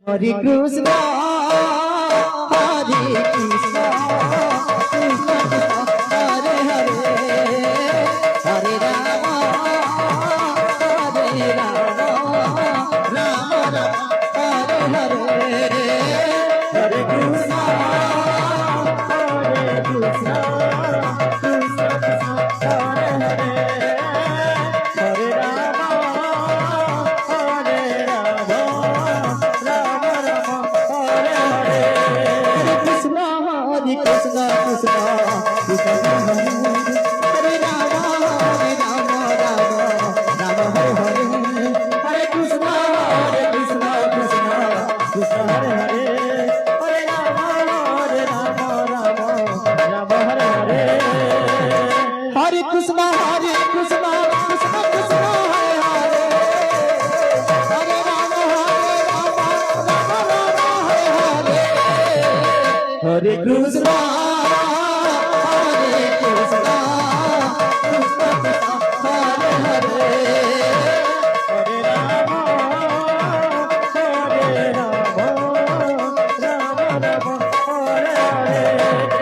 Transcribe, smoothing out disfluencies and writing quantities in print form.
Hare Krishna, Hare Krishna, Krishna Krishna, Hare Hare, Hare Rama, Hare Rama, Rama Rama, Hare Hare, Hare Krishna, Hare Krishna, Krishna Krishna, Hare Hare, Hare Rama, Hare Rama, Rama Rama, Hare Hare, Hare Krishna, Hare Krishna, Krishna Krishna, Hare Rama, Hare Rama, Rama Rama, Hare Hare, Hare Krishna, Krishna Krishna, Hare Hare, Hare Rama, Rama Rama, Hare Hare, Hare Krishna, Krishna Krishna, Hare Hare, Hare Rama, Rama Rama, Hare Hare, Hare Krishna, Krishna Krishna, Hare Hare, Hare Rama, Rama Rama, Hare Hare.